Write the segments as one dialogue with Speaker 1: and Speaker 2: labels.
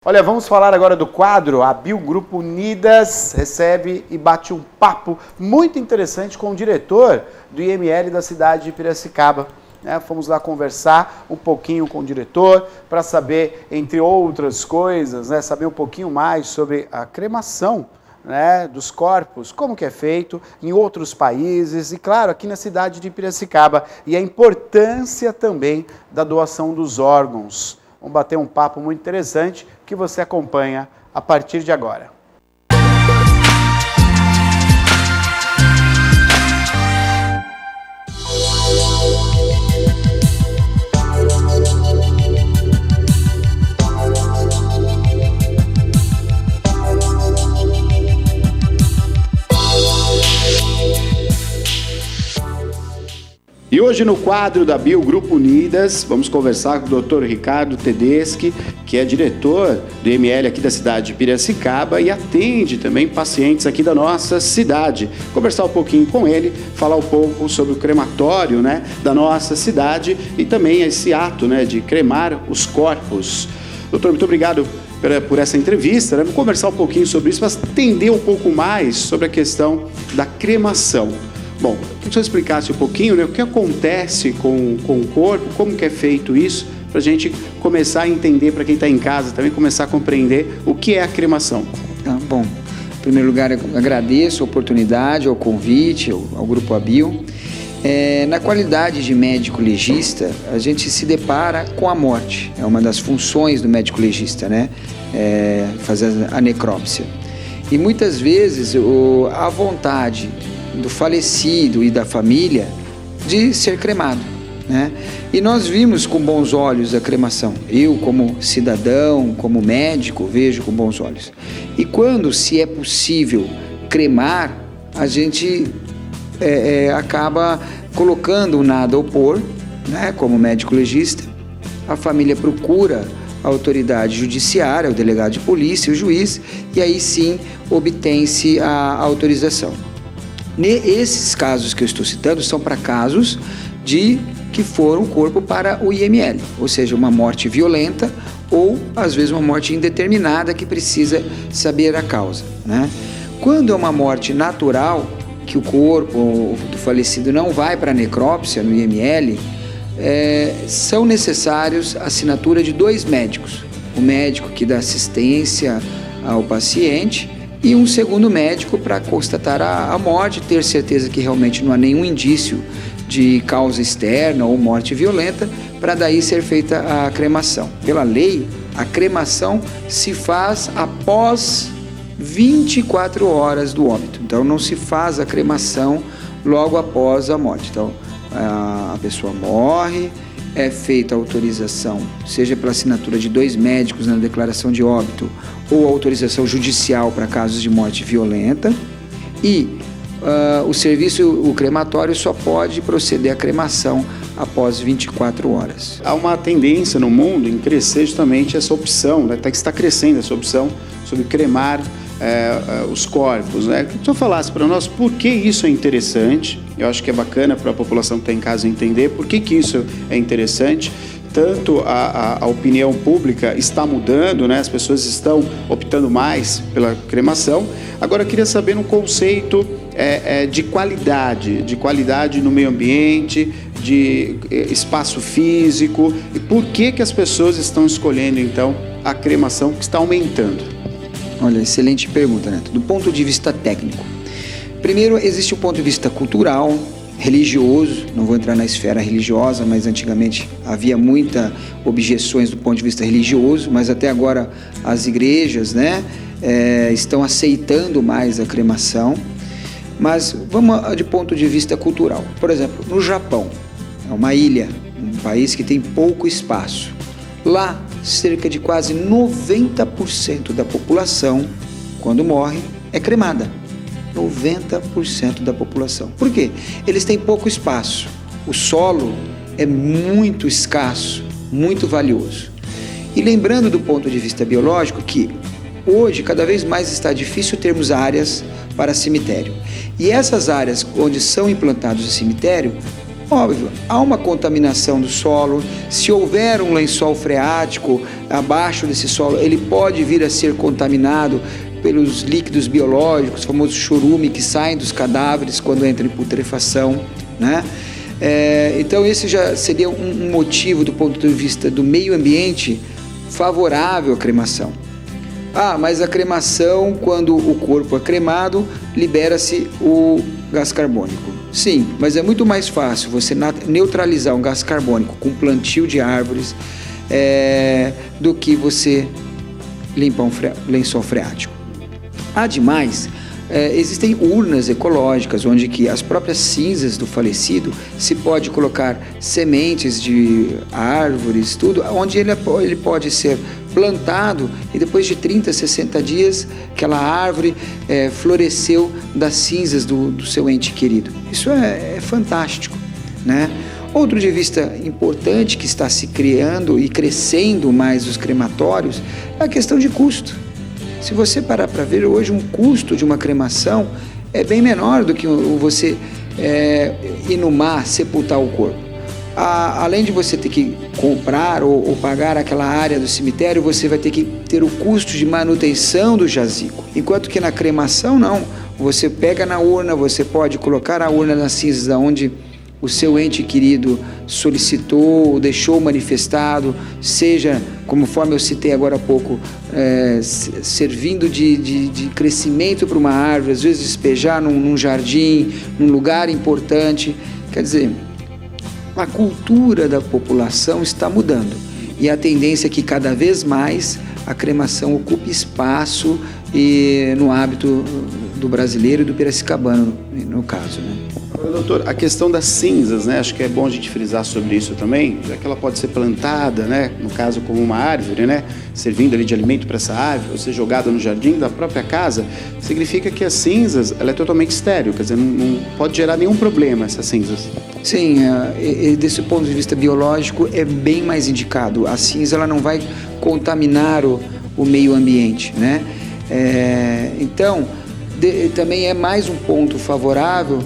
Speaker 1: Olha, vamos falar agora do quadro. A Biogrupo Unidas recebe e bate um papo muito interessante com o diretor do IML da cidade de Piracicaba. Fomos lá conversar um pouquinho com o diretor para saber, entre outras coisas, saber um pouquinho mais sobre a cremação dos corpos, como que é feito em outros países e, claro, aqui na cidade de Piracicaba. E a importância também da doação dos órgãos. Vamos bater um papo muito interessante que você acompanha a partir de agora. E hoje no quadro da Biogrupo Unidas, vamos conversar com o Dr. Ricardo Tedeschi, que é diretor do IML aqui da cidade de Piracicaba e atende também pacientes aqui da nossa cidade. Conversar um pouquinho com ele, falar um pouco sobre o crematório da nossa cidade e também esse ato de cremar os corpos. Doutor, muito obrigado por essa entrevista. Vamos conversar um pouquinho sobre isso, para entender um pouco mais sobre a questão da cremação. Bom, queria que o senhor explicasse um pouquinho o que acontece com o corpo, como que é feito isso, para a gente começar a entender, para quem está em casa também, começar a compreender o que é a cremação.
Speaker 2: Bom, em primeiro lugar, eu agradeço a oportunidade, ao convite, ao Grupo ABIO. Na qualidade de médico legista, a gente se depara com a morte. É uma das funções do médico legista, fazer a necrópsia. E muitas vezes a vontade do falecido e da família de ser cremado, E nós vimos com bons olhos a cremação. Eu, como cidadão, como médico, vejo com bons olhos. E quando se é possível cremar, a gente acaba colocando nada a opor, como médico legista. A família procura a autoridade judiciária, o delegado de polícia, o juiz, e aí sim obtém-se a autorização. Esses casos que eu estou citando são para casos que foram o corpo para o IML, ou seja, uma morte violenta ou, às vezes, uma morte indeterminada que precisa saber a causa. Quando é uma morte natural, que o corpo do falecido não vai para a necrópsia no IML, são necessários a assinatura de 2 médicos. O médico que dá assistência ao paciente e um segundo médico para constatar a morte, ter certeza que realmente não há nenhum indício de causa externa ou morte violenta, para daí ser feita a cremação. Pela lei, a cremação se faz após 24 horas do óbito. Então não se faz a cremação logo após a morte. Então a pessoa morre, é feita a autorização, seja pela assinatura de 2 médicos na declaração de óbito ou autorização judicial para casos de morte violenta, e o crematório só pode proceder à cremação após 24 horas.
Speaker 1: Há uma tendência no mundo em crescer justamente essa opção, até que está crescendo essa opção sobre cremar os corpos. Queria que o senhor falasse para nós por que isso é interessante. Eu acho que é bacana para a população que está em casa entender por que isso é interessante. Tanto a opinião pública está mudando, as pessoas estão optando mais pela cremação. Agora eu queria saber um conceito de qualidade no meio ambiente, de espaço físico, e por que as pessoas estão escolhendo então a cremação, que está aumentando.
Speaker 2: Olha, excelente pergunta, Neto. Do ponto de vista técnico, primeiro existe o ponto de vista cultural, religioso. Não vou entrar na esfera religiosa, mas antigamente havia muitas objeções do ponto de vista religioso, mas até agora as igrejas estão aceitando mais a cremação. Mas vamos de ponto de vista cultural. Por exemplo, no Japão, é uma ilha, um país que tem pouco espaço. Lá, cerca de quase 90% da população, quando morre, é cremada. 90% da população. Por quê? Eles têm pouco espaço. O solo é muito escasso, muito valioso. E lembrando do ponto de vista biológico que hoje cada vez mais está difícil termos áreas para cemitério. E essas áreas onde são implantados o cemitério Óbvio, há uma contaminação do solo. Se houver um lençol freático abaixo desse solo, ele pode vir a ser contaminado pelos líquidos biológicos, o famoso chorume que saem dos cadáveres quando entra em putrefação, né? Então esse já seria um motivo do ponto de vista do meio ambiente favorável à cremação. Mas a cremação, quando o corpo é cremado, libera-se o gás carbônico. Sim, mas é muito mais fácil você neutralizar um gás carbônico com plantio de árvores do que você limpar um lençol freático. Ademais, existem urnas ecológicas, onde que as próprias cinzas do falecido se pode colocar sementes de árvores, tudo, onde ele pode ser plantado e depois de 30, 60 dias aquela árvore floresceu das cinzas do seu ente querido. Isso é fantástico, né? Outro de vista importante que está se criando e crescendo mais os crematórios é a questão de custo. Se você parar para ver hoje, um custo de uma cremação é bem menor do que você ir no mar, sepultar o corpo. Além de você ter que comprar ou pagar aquela área do cemitério, você vai ter que ter o custo de manutenção do jazigo. Enquanto que na cremação, não. Você pega na urna, você pode colocar a urna nas cinzas onde o seu ente querido solicitou, deixou manifestado, seja, conforme eu citei agora há pouco, servindo de crescimento para uma árvore, às vezes despejar num jardim, num lugar importante. Quer dizer, a cultura da população está mudando e a tendência é que cada vez mais a cremação ocupe espaço no hábito do brasileiro e do piracicabano, no caso, né?
Speaker 1: Agora, doutor, a questão das cinzas, né? Acho que é bom a gente frisar sobre isso também, já que ela pode ser plantada, né? No caso, como uma árvore, né? Servindo ali de alimento para essa árvore, ou ser jogada no jardim da própria casa, significa que as cinzas, ela é totalmente estéril, quer dizer, não pode gerar nenhum problema essas cinzas.
Speaker 2: Sim, desse ponto de vista biológico é bem mais indicado. A cinza ela não vai contaminar o meio ambiente, né? Então, também é mais um ponto favorável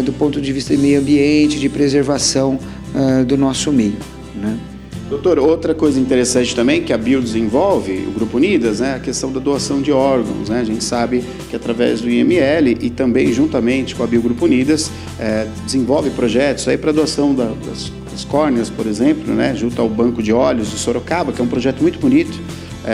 Speaker 2: do ponto de vista do meio ambiente, de preservação do nosso meio, né?
Speaker 1: Doutor, outra coisa interessante também que a Bio desenvolve, o Grupo Unidas, né, a questão da doação de órgãos, né? A gente sabe que através do IML e também juntamente com a Bio Grupo Unidas desenvolve projetos aí para doação das córneas, por exemplo, né, junto ao Banco de Olhos de Sorocaba, que é um projeto muito bonito.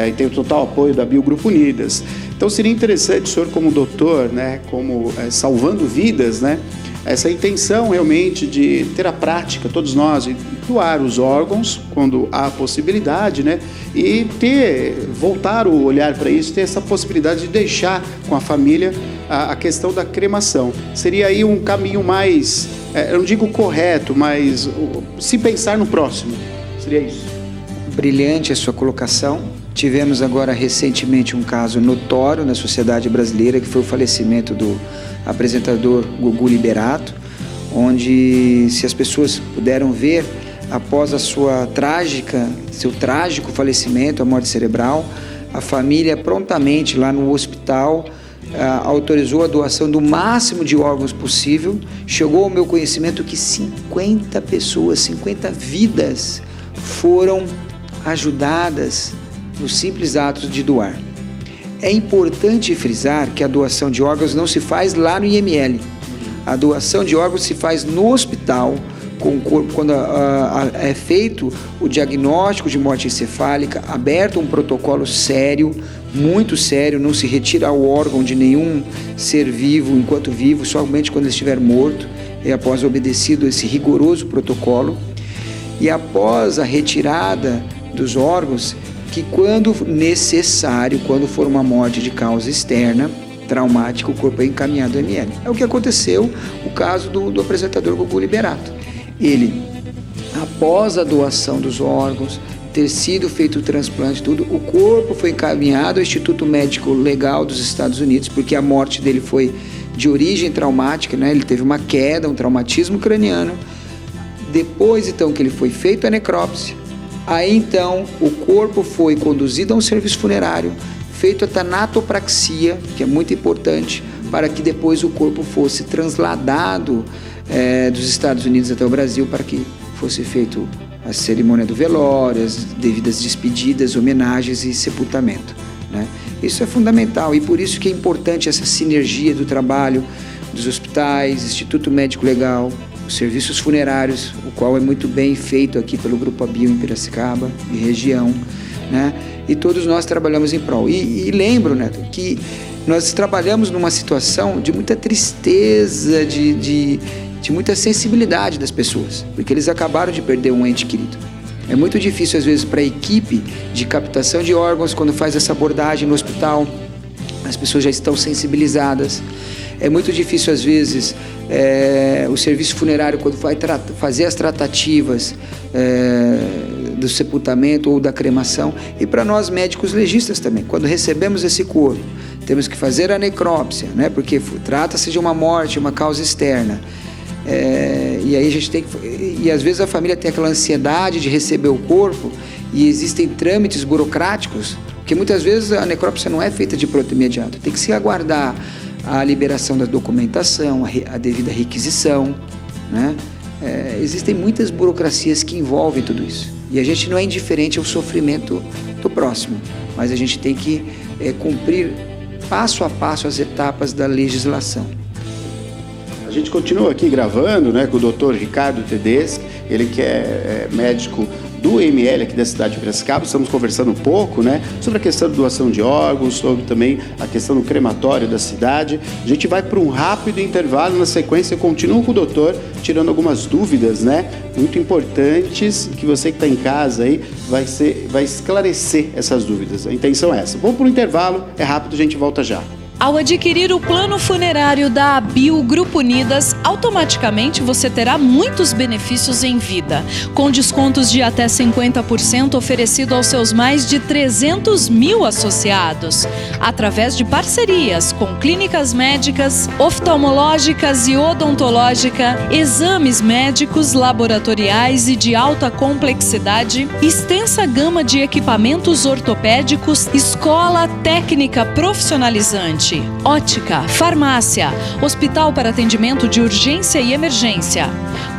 Speaker 1: E tem o total apoio da Bio Grupo Unidas. Então seria interessante o senhor como doutor, né, como salvando vidas, né, essa intenção realmente de ter a prática, todos nós, de doar os órgãos quando há possibilidade, né, e voltar o olhar para isso, ter essa possibilidade de deixar com a família a questão da cremação. Seria aí um caminho mais, eu não digo correto, mas se pensar no próximo, seria isso.
Speaker 2: Brilhante a sua colocação. Tivemos agora recentemente um caso notório na sociedade brasileira, que foi o falecimento do apresentador Gugu Liberato, onde, se as pessoas puderam ver, após seu trágico falecimento, a morte cerebral, a família prontamente lá no hospital autorizou a doação do máximo de órgãos possível. Chegou ao meu conhecimento que 50 pessoas, 50 vidas foram ajudadas nos simples atos de doar. É importante frisar que a doação de órgãos não se faz lá no IML. A doação de órgãos se faz no hospital, quando é feito o diagnóstico de morte encefálica, aberto um protocolo sério, muito sério, não se retira o órgão de nenhum ser vivo enquanto vivo, somente quando ele estiver morto, e após obedecido esse rigoroso protocolo. E após a retirada dos órgãos, que quando necessário, quando for uma morte de causa externa, traumática, o corpo é encaminhado ao IML. É o que aconteceu no caso do apresentador Gugu Liberato. Ele, após a doação dos órgãos, ter sido feito o transplante, tudo, o corpo foi encaminhado ao Instituto Médico Legal dos Estados Unidos, porque a morte dele foi de origem traumática, né? Ele teve uma queda, um traumatismo craniano. Depois, então, que ele foi feito a necrópsia, aí então o corpo foi conduzido a um serviço funerário, feito a tanatopraxia, que é muito importante, para que depois o corpo fosse trasladado dos Estados Unidos até o Brasil para que fosse feito a cerimônia do velório, as devidas despedidas, homenagens e sepultamento, né? Isso é fundamental e por isso que é importante essa sinergia do trabalho dos hospitais, Instituto Médico Legal, os serviços funerários, o qual é muito bem feito aqui pelo Grupo Abio em Piracicaba e região, né? E todos nós trabalhamos em prol. E lembro, Neto, que nós trabalhamos numa situação de muita tristeza, de muita sensibilidade das pessoas, porque eles acabaram de perder um ente querido. É muito difícil, às vezes, para a equipe de captação de órgãos, quando faz essa abordagem no hospital, as pessoas já estão sensibilizadas. É muito difícil, às vezes, o serviço funerário, quando vai fazer as tratativas do sepultamento ou da cremação. E para nós, médicos legistas também, quando recebemos esse corpo, temos que fazer a necrópsia, né? Porque trata-se de uma morte, uma causa externa. E aí a gente tem que, e às vezes a família tem aquela ansiedade de receber o corpo e existem trâmites burocráticos, porque muitas vezes a necrópsia não é feita de pronto imediato, tem que se aguardar a liberação da documentação, a devida requisição, né? Existem muitas burocracias que envolvem tudo isso e a gente não é indiferente ao sofrimento do próximo, mas a gente tem que cumprir passo a passo as etapas da legislação.
Speaker 1: A gente continua aqui gravando, né, com o Dr. Ricardo Tedeschi, ele que é médico do EML aqui da cidade de Piracicaba. Estamos conversando um pouco, né, sobre a questão de doação de órgãos, sobre também a questão do crematório da cidade. A gente vai para um rápido intervalo, na sequência eu continuo com o doutor, tirando algumas dúvidas, né, muito importantes, que você que está em casa aí vai esclarecer essas dúvidas. A intenção é essa. Vamos para o intervalo, é rápido, a gente volta já.
Speaker 3: Ao adquirir o plano funerário da Abio Grupo Unidas, automaticamente você terá muitos benefícios em vida, com descontos de até 50% oferecido aos seus mais de 300 mil associados, através de parcerias com clínicas médicas, oftalmológicas e odontológica, exames médicos, laboratoriais e de alta complexidade, extensa gama de equipamentos ortopédicos, escola técnica profissionalizante, ótica, farmácia, hospital para atendimento de urgência e emergência,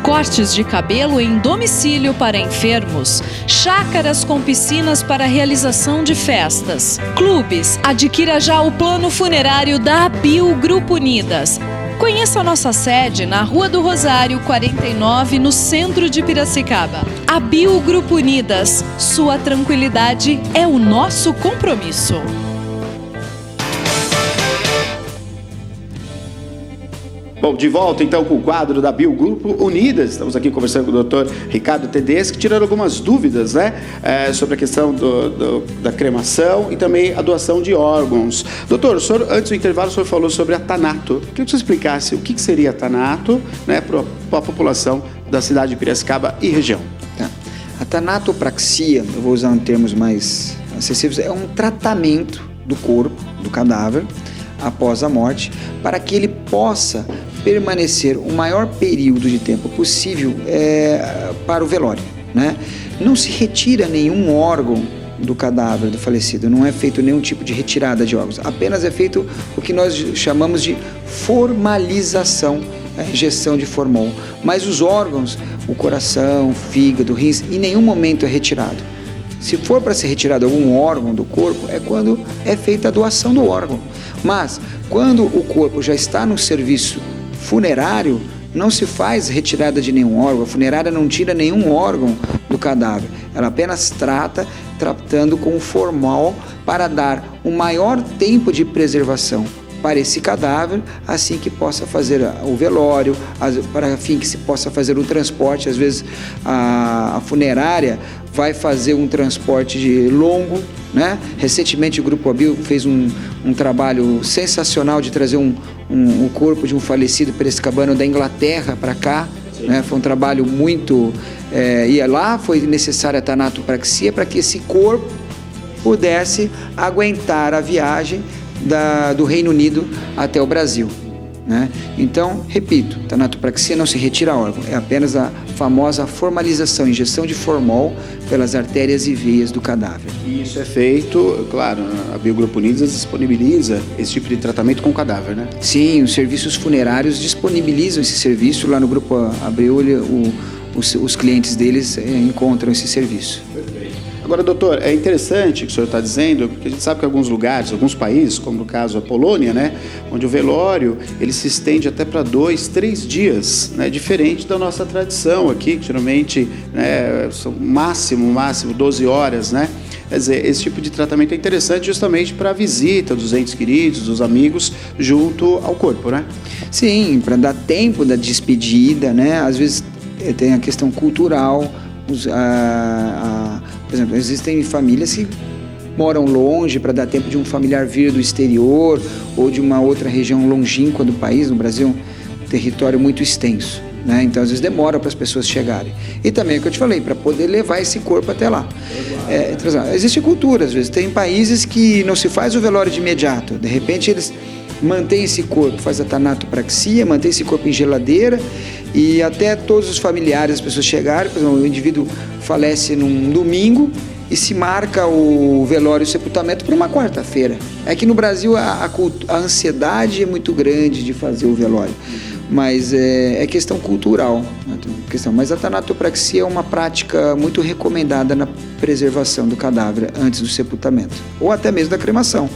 Speaker 3: cortes de cabelo em domicílio para enfermos, chácaras com piscinas para realização de festas, clubes. Adquira já o plano funerário da Abio Grupo Unidas. Conheça a nossa sede na Rua do Rosário, 49, no centro de Piracicaba. Abio Grupo Unidas, sua tranquilidade é o nosso compromisso.
Speaker 1: Bom, de volta então com o quadro da Abio Grupo Unidas. Estamos aqui conversando com o Dr. Ricardo Tedeschi, tirando algumas dúvidas, né, sobre a questão da cremação e também a doação de órgãos. Doutor, o senhor, antes do intervalo, o senhor falou sobre a Thanato. Queria que você explicasse o que seria a Thanato, né, para a população da cidade de Piracicaba e região.
Speaker 2: Tá. A tanatopraxia, eu vou usar termos mais acessíveis, é um tratamento do corpo, do cadáver, após a morte, para que ele possa permanecer o maior período de tempo possível para o velório, né? Não se retira nenhum órgão do cadáver do falecido, não é feito nenhum tipo de retirada de órgãos, apenas é feito o que nós chamamos de formalização, a injeção de formol, mas os órgãos, o coração, fígado, rins, em nenhum momento é retirado. Se for para ser retirado algum órgão do corpo, é quando é feita a doação do órgão. Mas, quando o corpo já está no serviço funerário, não se faz retirada de nenhum órgão. A funerária não tira nenhum órgão do cadáver. Ela apenas tratando com o formol para dar um maior tempo de preservação para esse cadáver, assim que possa fazer o velório, para fim que se possa fazer o transporte. Às vezes a funerária vai fazer um transporte longo, né? Recentemente o Grupo Abio fez um trabalho sensacional de trazer o corpo de um falecido piracicabano da Inglaterra para cá, né? Foi um trabalho muito... e lá foi necessária a tanatopraxia para que esse corpo pudesse aguentar a viagem do Reino Unido até o Brasil. né? Então, repito, tanatopraxia não se retira órgão, é apenas a famosa formalização, injeção de formol pelas artérias e veias do cadáver.
Speaker 1: E isso é feito, claro, a Biogrupo Unidas disponibiliza esse tipo de tratamento com o cadáver, né?
Speaker 2: Sim, os serviços funerários disponibilizam esse serviço. Lá no Grupo Abreu, os clientes deles encontram esse serviço.
Speaker 1: Perfeito. Agora, doutor, é interessante o que o senhor está dizendo, porque a gente sabe que alguns lugares, alguns países, como no caso a Polônia, né, onde o velório ele se estende até para 2, 3 dias, né, diferente da nossa tradição aqui, que geralmente, né, são máximo 12 horas, né? Quer dizer, esse tipo de tratamento é interessante justamente para a visita dos entes queridos, dos amigos, junto ao corpo, né?
Speaker 2: Sim, para dar tempo da despedida, né? Às vezes tem a questão cultural. Por exemplo, existem famílias que moram longe para dar tempo de um familiar vir do exterior ou de uma outra região longínqua do país. No Brasil, um território muito extenso, né? Então, às vezes demora para as pessoas chegarem. E também é o que eu te falei, para poder levar esse corpo até lá. Existe cultura, às vezes. Tem países que não se faz o velório de imediato. De repente, eles mantêm esse corpo, faz a tanatopraxia, mantém esse corpo em geladeira e até todos os familiares, as pessoas chegarem. Por exemplo, o indivíduo falece num domingo e se marca o velório e o sepultamento para uma quarta-feira. É que no Brasil a ansiedade é muito grande de fazer o velório, mas é questão cultural. Mas a tanatopraxia é uma prática muito recomendada na preservação do cadáver antes do sepultamento, ou até mesmo da cremação.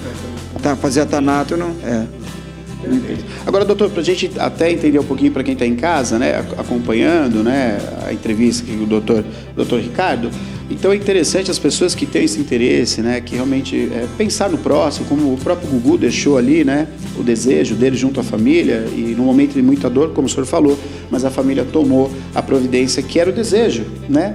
Speaker 2: Fazer a tanato não é.
Speaker 1: Agora, doutor, para a gente até entender um pouquinho para quem está em casa, né, acompanhando, né, a entrevista com o doutor Ricardo, então é interessante as pessoas que têm esse interesse, né, que realmente pensar no próximo, como o próprio Gugu deixou ali, né, o desejo dele junto à família e num momento de muita dor, como o senhor falou, mas a família tomou a providência que era o desejo, né,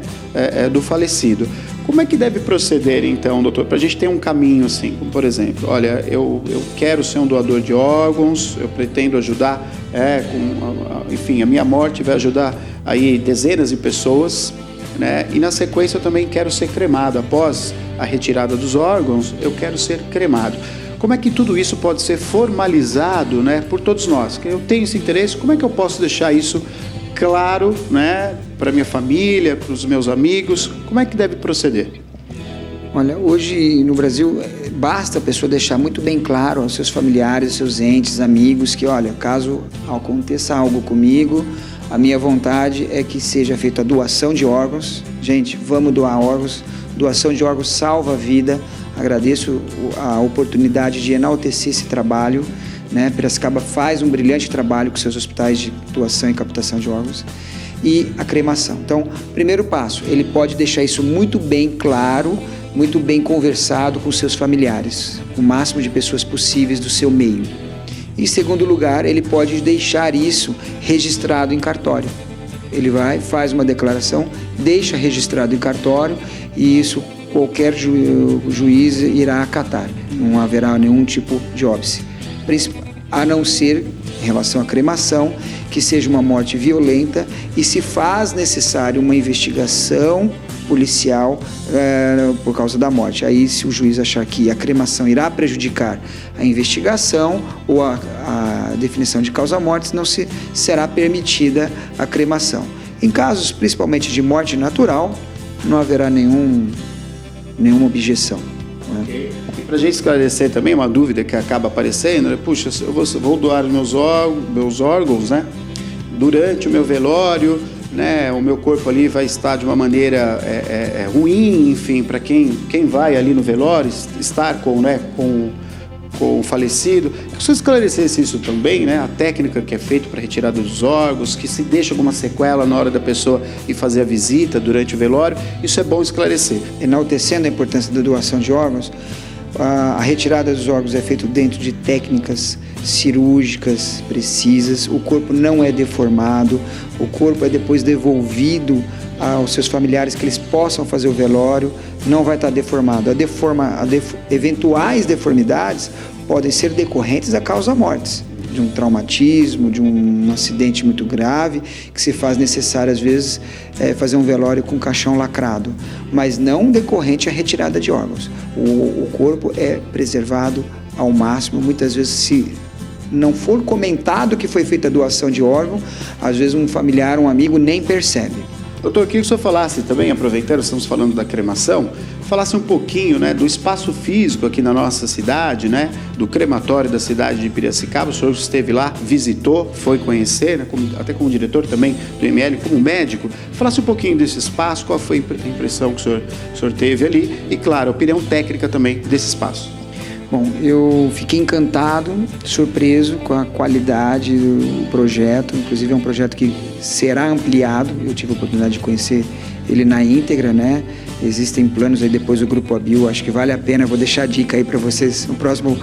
Speaker 1: do falecido. Como é que deve proceder, então, doutor, para a gente ter um caminho assim, como por exemplo, olha, eu quero ser um doador de órgãos, eu pretendo ajudar, enfim, a minha morte vai ajudar aí dezenas de pessoas, né? E na sequência eu também quero ser cremado, após a retirada dos órgãos, eu quero ser cremado. Como é que tudo isso pode ser formalizado, né, por todos nós? Que eu tenho esse interesse, como é que eu posso deixar isso claro, né, para minha família, para os meus amigos? Como é que deve proceder?
Speaker 2: Olha, hoje no Brasil basta a pessoa deixar muito bem claro aos seus familiares, aos seus entes, amigos, que olha, caso aconteça algo comigo, a minha vontade é que seja feita a doação de órgãos. Gente, vamos doar órgãos. Doação de órgãos salva a vida. Agradeço a oportunidade de enaltecer esse trabalho, né? Piracicaba faz um brilhante trabalho com seus hospitais de doação e captação de órgãos. E a cremação. Então, primeiro passo, ele pode deixar isso muito bem claro, muito bem conversado com seus familiares, com o máximo de pessoas possíveis do seu meio. Em segundo lugar, ele pode deixar isso registrado em cartório. Ele vai, faz uma declaração, deixa registrado em cartório e isso qualquer juiz irá acatar. Não haverá nenhum tipo de óbice. A não ser, em relação à cremação, que seja uma morte violenta e se faz necessário uma investigação policial por causa da morte. Aí, se o juiz achar que a cremação irá prejudicar a investigação ou a definição de causa-mortes, não será permitida a cremação. Em casos, principalmente de morte natural, não haverá nenhuma objeção.
Speaker 1: Okay. E para a gente esclarecer também uma dúvida que acaba aparecendo, né? Puxa, eu vou doar meus órgãos, né? Durante o meu velório, né? O meu corpo ali vai estar de uma maneira ruim, enfim, para quem vai ali no velório estar com o falecido. Se eu esclarecesse isso também, né? A técnica que é feita para retirada dos órgãos, que se deixa alguma sequela na hora da pessoa ir fazer a visita durante o velório, isso é bom esclarecer.
Speaker 2: Enaltecendo a importância da doação de órgãos, a retirada dos órgãos é feita dentro de técnicas cirúrgicas precisas, o corpo não é deformado, o corpo é depois devolvido aos seus familiares que eles possam fazer o velório, não vai estar deformado. Eventuais deformidades podem ser decorrentes da causa-mortes, de um traumatismo, de um acidente muito grave, que se faz necessário, às vezes, fazer um velório com caixão lacrado, mas não decorrente à retirada de órgãos. O corpo é preservado ao máximo, muitas vezes se não for comentado que foi feita a doação de órgão, às vezes um familiar, um amigo nem percebe.
Speaker 1: Doutor, queria que o senhor falasse também, aproveitando, estamos falando da cremação, falasse um pouquinho, né, do espaço físico aqui na nossa cidade, né, do crematório da cidade de Piracicaba. O senhor esteve lá, visitou, foi conhecer, né, até como diretor também do ML, como médico. Falasse um pouquinho desse espaço, qual foi a impressão que o senhor teve ali e, claro, a opinião técnica também desse espaço.
Speaker 2: Bom, eu fiquei encantado, surpreso com a qualidade do projeto. Inclusive é um projeto que será ampliado. Eu tive a oportunidade de conhecer ele na íntegra, né? Existem planos aí depois do Grupo ABIL, acho que vale a pena. Vou deixar a dica aí para vocês no próximo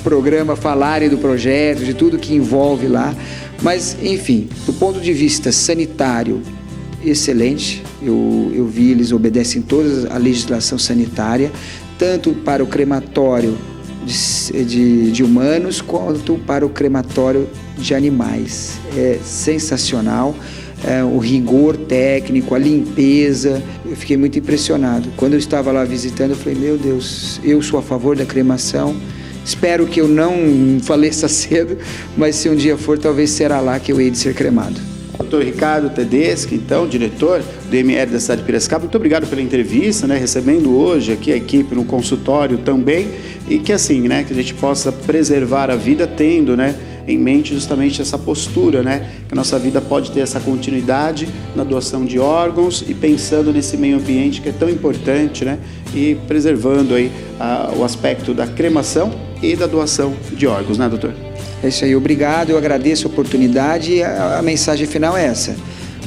Speaker 2: programa falarem do projeto, de tudo que envolve lá. Mas, enfim, do ponto de vista sanitário, excelente. Eu vi, eles obedecem toda a legislação sanitária, tanto para o crematório de humanos quanto para o crematório de animais. É sensacional, o rigor técnico, a limpeza. Eu fiquei muito impressionado. Quando eu estava lá visitando, eu falei, meu Deus, eu sou a favor da cremação. Espero que eu não faleça cedo, mas se um dia for, talvez será lá que eu hei de ser cremado.
Speaker 1: Dr. Ricardo Tedeschi, então, diretor do ML da cidade de Piracicaba, muito obrigado pela entrevista, né, recebendo hoje aqui a equipe no consultório também, e que assim, né, que a gente possa preservar a vida tendo, né, em mente justamente essa postura, né, que a nossa vida pode ter essa continuidade na doação de órgãos e pensando nesse meio ambiente que é tão importante, né, e preservando aí o aspecto da cremação e da doação de órgãos, né, doutor?
Speaker 2: É isso aí, obrigado, eu agradeço a oportunidade e a mensagem final é essa.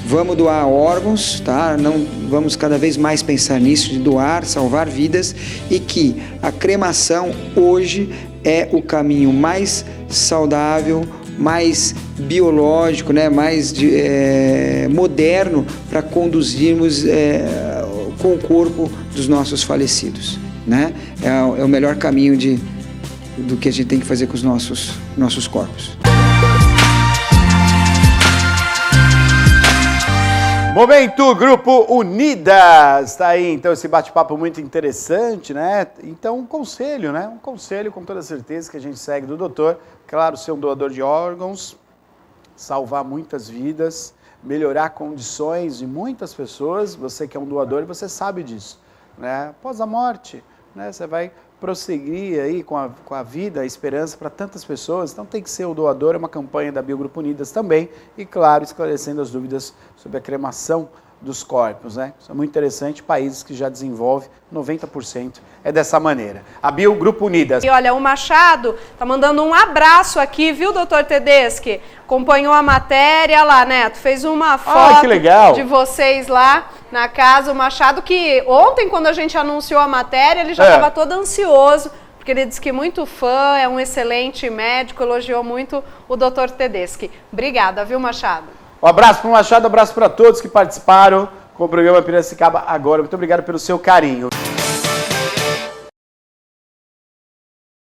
Speaker 2: Vamos doar órgãos, tá? Não, vamos cada vez mais pensar nisso, de doar, salvar vidas, e que a cremação hoje é o caminho mais saudável, mais biológico, né? Mais moderno para conduzirmos com o corpo dos nossos falecidos, né? É o melhor caminho do que a gente tem que fazer com os nossos corpos.
Speaker 1: Momento Grupo Unidas, tá aí então esse bate-papo muito interessante, né? Então um conselho, né? Um conselho com toda certeza que a gente segue do doutor, claro, ser um doador de órgãos, salvar muitas vidas, melhorar condições de muitas pessoas. Você que é um doador, você sabe disso, né? Após a morte, né? Você vai prosseguir aí com a vida, a esperança para tantas pessoas. Então tem que ser o doador, é uma campanha da Bio Grupo Unidas também, e claro, esclarecendo as dúvidas sobre a cremação dos corpos, né? Isso é muito interessante, países que já desenvolvem 90% é dessa maneira. A Bio Grupo Unidas.
Speaker 4: E olha, o Machado tá mandando um abraço aqui, viu, doutor Tedeschi? Acompanhou a matéria lá, Neto, fez uma foto
Speaker 1: que legal.
Speaker 4: De vocês lá na casa. O Machado, que ontem, quando a gente anunciou a matéria, ele já estava todo ansioso, porque ele disse que é muito fã, é um excelente médico, elogiou muito o doutor Tedeschi. Obrigada, viu, Machado?
Speaker 1: Um abraço para o Machado, um abraço para todos que participaram com o programa Piracicaba Agora. Muito obrigado pelo seu carinho.